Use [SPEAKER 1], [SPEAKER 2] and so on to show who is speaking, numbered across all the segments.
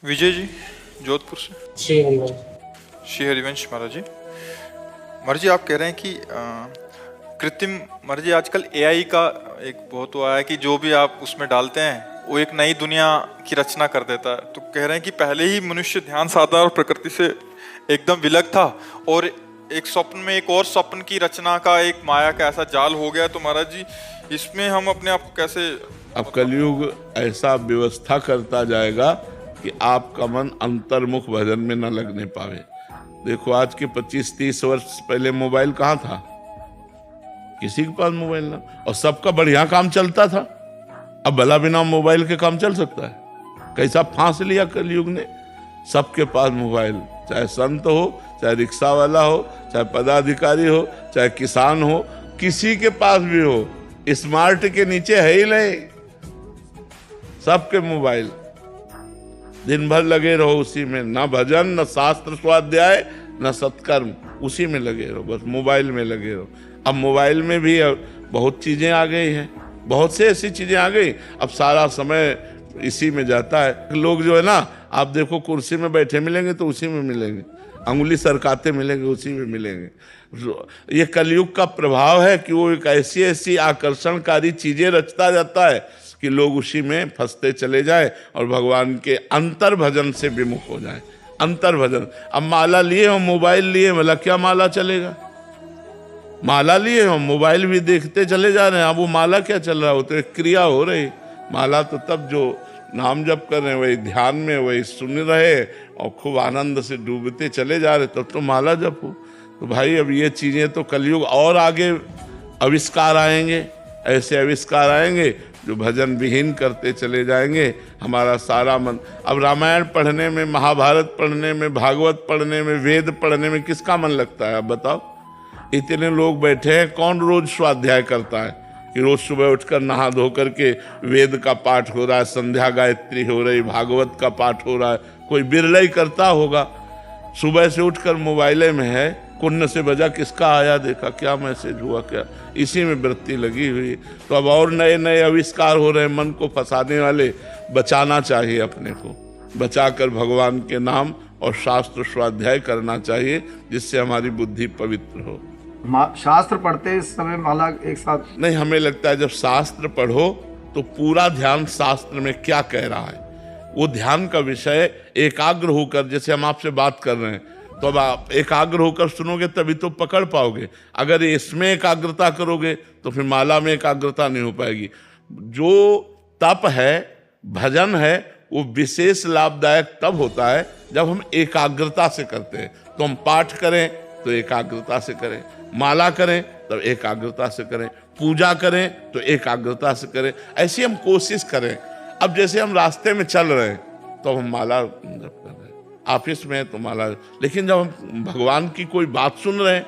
[SPEAKER 1] विजय जी, जोधपुर से।
[SPEAKER 2] श्री हरिवंश।
[SPEAKER 1] श्री हरिवंश महाराज जी। महाराज जी, आप कह रहे हैं कि कृत्रिम, महाराज जी आजकल एआई का एक बहुत वो आया है कि जो भी आप उसमें डालते हैं वो एक नई दुनिया की रचना कर देता है। तो कह रहे हैं कि पहले ही मनुष्य ध्यान साधना और प्रकृति से एकदम विलग था और एक स्वप्न में एक और स्वप्न की रचना का एक माया का ऐसा जाल हो गया। तो महाराज जी, इसमें हम अपने आप को कैसे?
[SPEAKER 3] अब कलयुग ऐसा व्यवस्था करता जाएगा कि आपका मन अंतर्मुख भजन में न लगने पावे। देखो, आज के 25-30 वर्ष पहले मोबाइल कहाँ था? किसी के पास मोबाइल ना, और सबका बढ़िया काम चलता था। अब भला बिना मोबाइल के काम चल सकता है? कैसा फांस लिया कलयुग ने। सबके पास मोबाइल, चाहे संत हो, चाहे रिक्शा वाला हो, चाहे पदाधिकारी हो, चाहे किसान हो, किसी के पास भी हो, स्मार्ट के नीचे है ही नहीं। सबके मोबाइल, दिन भर लगे रहो उसी में, ना भजन, ना शास्त्र स्वाध्याय, ना सत्कर्म, उसी में लगे रहो, बस मोबाइल में लगे रहो। अब मोबाइल में भी बहुत चीजें आ गई हैं, बहुत से ऐसी चीजें आ गई, अब सारा समय इसी में जाता है। लोग जो है ना, आप देखो कुर्सी में बैठे मिलेंगे तो उसी में मिलेंगे, अंगुली सरकाते मिलेंगे उसी में मिलेंगे। ये कलयुग का प्रभाव है कि वो एक ऐसी ऐसी आकर्षणकारी चीजें रचता जाता है कि लोग उसी में फंसते चले जाए और भगवान के अंतर भजन से विमुख हो जाए। अंतर भजन, अब माला लिए हो, मोबाइल लिए, मतलब क्या माला चलेगा? माला लिए हो, मोबाइल भी देखते चले जा रहे हैं, अब वो माला क्या चल रहा है? वो तो एक क्रिया हो रही। माला तो तब जो नाम जप कर रहे हैं, वही ध्यान में, वही सुन रहे और खूब आनंद से डूबते चले जा रहे, तब तो माला जप हो। तो भाई, अब ये चीजें तो कलयुग और आगे आविष्कार आएंगे, ऐसे आविष्कार आएंगे जो भजन विहीन करते चले जाएंगे हमारा सारा मन। अब रामायण पढ़ने में, महाभारत पढ़ने में, भागवत पढ़ने में, वेद पढ़ने में किसका मन लगता है? अब बताओ। इतने लोग बैठे हैं, कौन रोज स्वाध्याय करता है कि रोज सुबह उठकर नहा धो करके वेद का पाठ हो रहा है, संध्या गायत्री हो रही, भागवत का पाठ हो रहा है? कोई बिरला ही करता होगा। सुबह से उठकर मोबाइले में है, कुन्न से बजा, किसका आया, देखा, क्या मैसेज हुआ, क्या, इसी में वृत्ति लगी हुई। तो अब और नए नए आविष्कार हो रहे हैं मन को फंसाने वाले। बचाना चाहिए अपने को, बचाकर भगवान के नाम और शास्त्र स्वाध्याय करना चाहिए, जिससे हमारी बुद्धि पवित्र हो।
[SPEAKER 2] शास्त्र पढ़ते समय माला एक साथ
[SPEAKER 3] नहीं, हमें लगता है जब शास्त्र पढ़ो तो पूरा ध्यान शास्त्र में क्या कह रहा है, वो ध्यान का विषय एकाग्र होकर, जैसे हम आपसे बात कर रहे हैं, तो अब आप एकाग्र होकर सुनोगे तभी तो पकड़ पाओगे। अगर इसमें एकाग्रता करोगे तो फिर माला में एकाग्रता नहीं हो पाएगी। जो तप है, भजन है, वो विशेष लाभदायक तब होता है जब हम एकाग्रता से करते हैं। तो हम पाठ करें तो एकाग्रता से करें, माला करें तो एकाग्रता से करें, पूजा करें तो एकाग्रता से करें, ऐसी हम कोशिश करें। अब जैसे हम रास्ते में चल रहे हैं तो हम माला जप कर रहे हैं, ऑफिस में तो माला, लेकिन जब हम भगवान की कोई बात सुन रहे हैं,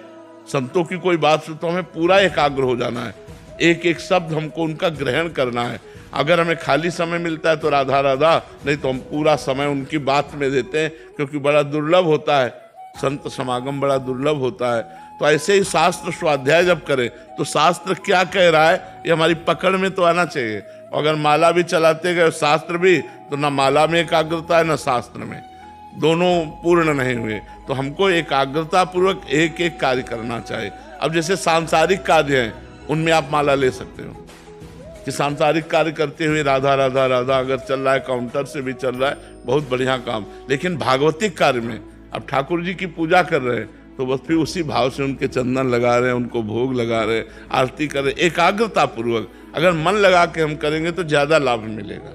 [SPEAKER 3] संतों की कोई बात सुन, तो हमें पूरा एकाग्र हो जाना है। एक एक शब्द हमको उनका ग्रहण करना है। अगर हमें खाली समय मिलता है तो राधा राधा, नहीं तो हम पूरा समय उनकी बात में देते हैं, क्योंकि बड़ा दुर्लभ होता है, संत समागम बड़ा दुर्लभ होता है। तो ऐसे ही शास्त्र स्वाध्याय जब करें तो शास्त्र क्या कह रहा है ये हमारी पकड़ में तो आना चाहिए। अगर माला भी चलाते गए शास्त्र भी, तो ना माला में एकाग्रता है ना शास्त्र में, दोनों पूर्ण नहीं हुए। तो हमको एकाग्रता पूर्वक एक एक कार्य करना चाहिए। अब जैसे सांसारिक कार्य हैं, उनमें आप माला ले सकते हो कि सांसारिक कार्य करते हुए राधा राधा राधा अगर चल रहा है, काउंटर से भी चल रहा है, बहुत बढ़िया काम। लेकिन भागवतिक कार्य में अब ठाकुर जी की पूजा कर रहे हैं तो बस फिर उसी भाव से उनके चंदन लगा रहे हैं, उनको भोग लगा रहे हैं, आरती कर रहे हैं, एकाग्रता पूर्वक। अगर मन लगा के हम करेंगे तो ज्यादा लाभ मिलेगा।